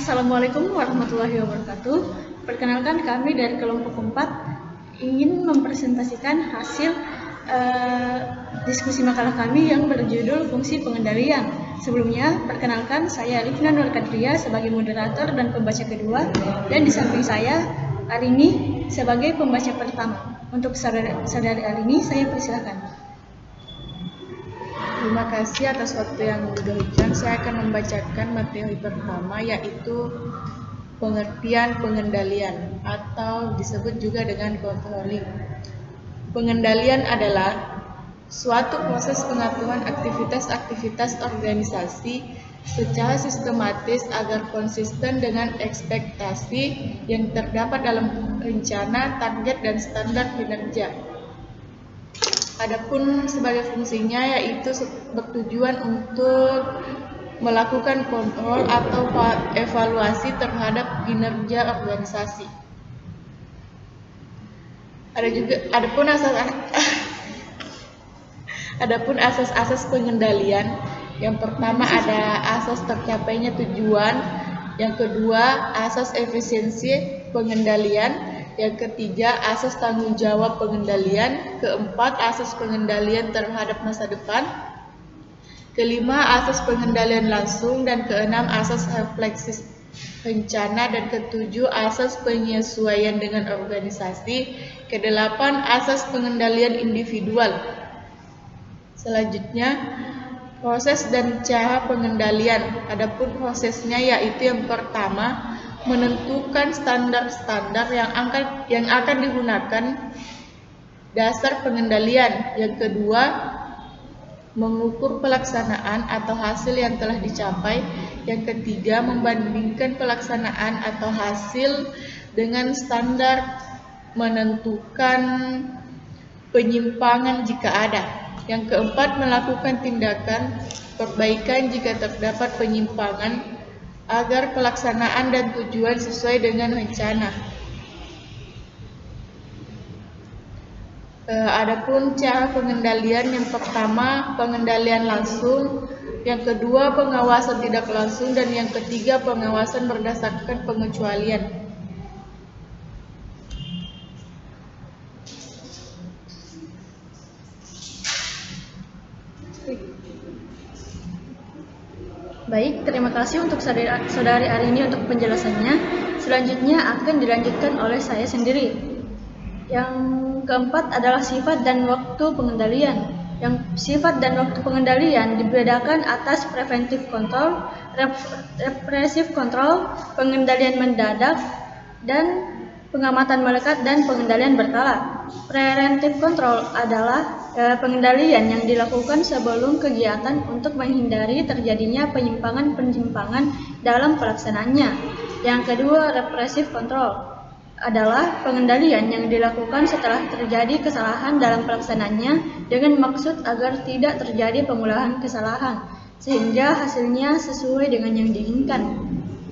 Assalamualaikum warahmatullahi wabarakatuh. Perkenalkan, kami dari kelompok 4 ingin mempresentasikan hasil diskusi makalah kami yang berjudul fungsi pengendalian. Sebelumnya, perkenalkan, saya Livna Nur Kadria sebagai moderator dan pembaca kedua, dan di samping saya Arini sebagai pembaca pertama. Untuk saudari Arini, saya persilakan. Terima kasih atas waktu yang diberikan. Saya akan membacakan materi pertama, yaitu pengertian pengendalian atau disebut juga dengan controlling. Pengendalian adalah suatu proses pengaturan aktivitas-aktivitas organisasi secara sistematis agar konsisten dengan ekspektasi yang terdapat dalam rencana, target, dan standar kinerja. Adapun sebagai fungsinya yaitu bertujuan untuk melakukan kontrol atau evaluasi terhadap kinerja organisasi. Adapun asas-asas pengendalian, yang pertama ada asas tercapainya tujuan, yang kedua asas efisiensi pengendalian, yang ketiga asas tanggung jawab pengendalian, keempat asas pengendalian terhadap masa depan, kelima asas pengendalian langsung, dan keenam asas refleksi rencana, dan ketujuh asas penyesuaian dengan organisasi, kedelapan asas pengendalian individual. Selanjutnya proses dan cara pengendalian. Adapun prosesnya yaitu yang pertama menentukan standar-standar yang akan digunakan dasar pengendalian. Yang kedua, mengukur pelaksanaan atau hasil yang telah dicapai. Yang ketiga, membandingkan pelaksanaan atau hasil dengan standar, menentukan penyimpangan jika ada. Yang keempat, melakukan tindakan perbaikan jika terdapat penyimpangan agar pelaksanaan dan tujuan sesuai dengan rencana. Adapun cara pengendalian, yang pertama pengendalian langsung, yang kedua pengawasan tidak langsung, dan yang ketiga pengawasan berdasarkan pengecualian. Baik, terima kasih untuk saudari Arini untuk penjelasannya. Selanjutnya akan dilanjutkan oleh saya sendiri. Yang keempat adalah sifat dan waktu pengendalian. Yang sifat dan waktu pengendalian dibedakan atas preventive control, repressive control, pengendalian mendadak, dan pengamatan melekat dan pengendalian berkala. Preventive control adalah pengendalian yang dilakukan sebelum kegiatan untuk menghindari terjadinya penyimpangan-penyimpangan dalam pelaksanaannya. Yang kedua, repressive control adalah pengendalian yang dilakukan setelah terjadi kesalahan dalam pelaksanaannya dengan maksud agar tidak terjadi pengulangan kesalahan sehingga hasilnya sesuai dengan yang diinginkan.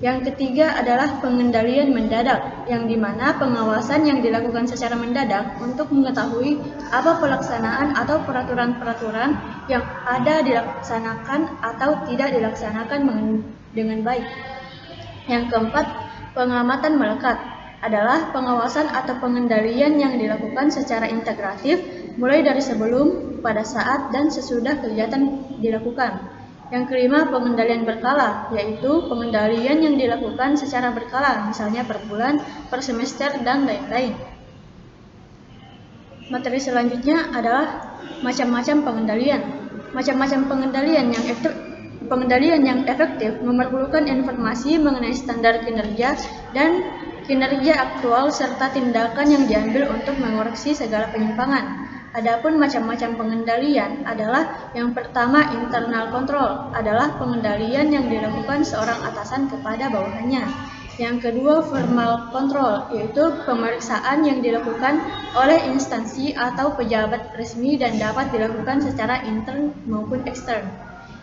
Yang ketiga adalah pengendalian mendadak, yang dimana pengawasan yang dilakukan secara mendadak untuk mengetahui apa pelaksanaan atau peraturan-peraturan yang ada dilaksanakan atau tidak dilaksanakan dengan baik. Yang keempat, pengamatan melekat adalah pengawasan atau pengendalian yang dilakukan secara integratif mulai dari sebelum, pada saat, dan sesudah kegiatan dilakukan. Yang kelima, pengendalian berkala, yaitu pengendalian yang dilakukan secara berkala, misalnya per bulan, per semester, dan lain-lain. Materi selanjutnya adalah macam-macam pengendalian. Macam-macam pengendalian yang efektif memerlukan informasi mengenai standar kinerja dan kinerja aktual serta tindakan yang diambil untuk mengoreksi segala penyimpangan. Adapun macam-macam pengendalian adalah yang pertama, internal control adalah pengendalian yang dilakukan seorang atasan kepada bawahannya. Yang kedua, formal control, yaitu pemeriksaan yang dilakukan oleh instansi atau pejabat resmi dan dapat dilakukan secara intern maupun ekstern.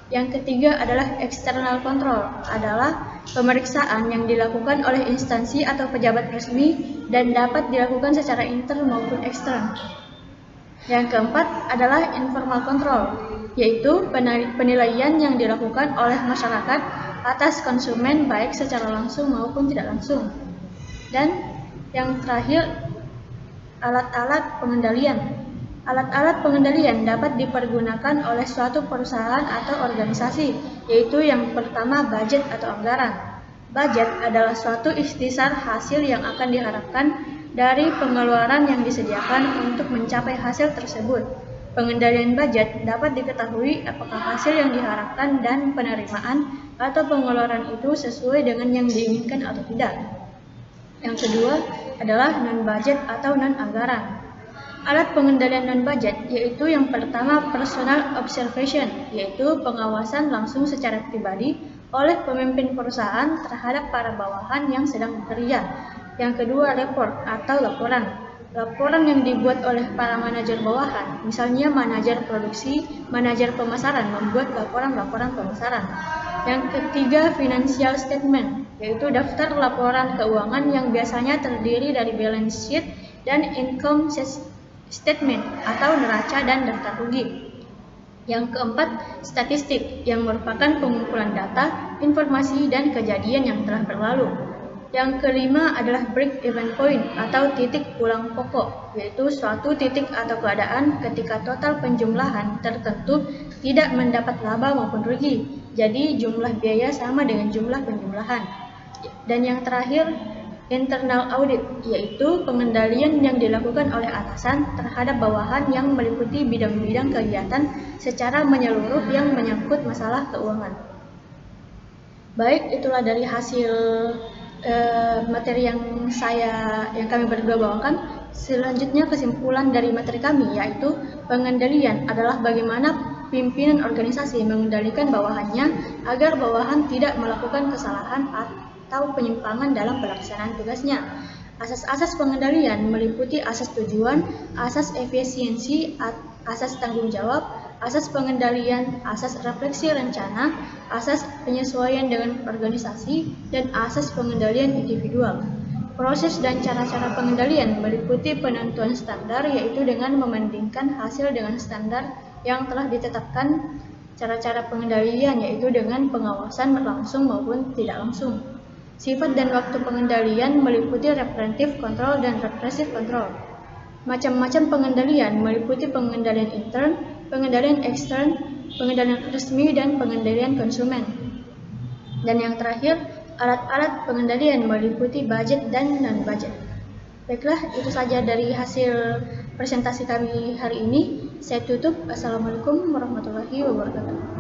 Yang ketiga adalah external control, adalah pemeriksaan yang dilakukan oleh instansi atau pejabat resmi dan dapat dilakukan secara intern maupun ekstern. Yang keempat adalah informal control, yaitu penilaian yang dilakukan oleh masyarakat atas konsumen baik secara langsung maupun tidak langsung. Dan yang terakhir, alat-alat pengendalian. Alat-alat pengendalian dapat dipergunakan oleh suatu perusahaan atau organisasi, yaitu yang pertama budget atau anggaran. Budget adalah suatu ikhtisar hasil yang akan diharapkan dari pengeluaran yang disediakan untuk mencapai hasil tersebut. Pengendalian budget dapat diketahui apakah hasil yang diharapkan dan penerimaan atau pengeluaran itu sesuai dengan yang diinginkan atau tidak. Yang kedua adalah non-budget atau non-anggaran. Alat pengendalian non-budget yaitu yang pertama personal observation, yaitu pengawasan langsung secara pribadi oleh pemimpin perusahaan terhadap para bawahan yang sedang bekerja. Yang kedua report atau laporan. Laporan yang dibuat oleh para manajer bawahan, misalnya manajer produksi, manajer pemasaran membuat laporan-laporan pemasaran. Yang ketiga financial statement, yaitu daftar laporan keuangan yang biasanya terdiri dari balance sheet dan income statement atau neraca dan daftar rugi. Yang keempat, statistik yang merupakan pengumpulan data, informasi, dan kejadian yang telah berlalu. Yang kelima adalah break even point atau titik pulang pokok, yaitu suatu titik atau keadaan ketika total penjumlahan tertentu tidak mendapat laba maupun rugi. Jadi jumlah biaya sama dengan jumlah penjumlahan. Dan yang terakhir, internal audit, yaitu pengendalian yang dilakukan oleh atasan terhadap bawahan yang meliputi bidang-bidang kegiatan secara menyeluruh yang menyangkut masalah keuangan. Baik, itulah dari hasil materi yang kami berdua bawakan. Selanjutnya kesimpulan dari materi kami yaitu pengendalian adalah bagaimana pimpinan organisasi mengendalikan bawahannya agar bawahan tidak melakukan kesalahan atau penyimpangan dalam pelaksanaan tugasnya. Asas-asas pengendalian meliputi asas tujuan, asas efisiensi, asas tanggung jawab, asas pengendalian, asas refleksi rencana, asas penyesuaian dengan organisasi, dan asas pengendalian individual. Proses dan cara-cara pengendalian meliputi penentuan standar, yaitu dengan membandingkan hasil dengan standar yang telah ditetapkan. Cara-cara pengendalian yaitu dengan pengawasan langsung maupun tidak langsung. Sifat dan waktu pengendalian meliputi preventive control dan repressive control. Macam-macam pengendalian meliputi pengendalian intern, pengendalian ekstern, pengendalian resmi, dan pengendalian konsumen. Dan yang terakhir, alat-alat pengendalian meliputi budget dan non-budget. Baiklah, itu saja dari hasil presentasi kami hari ini. Saya tutup. Assalamualaikum warahmatullahi wabarakatuh.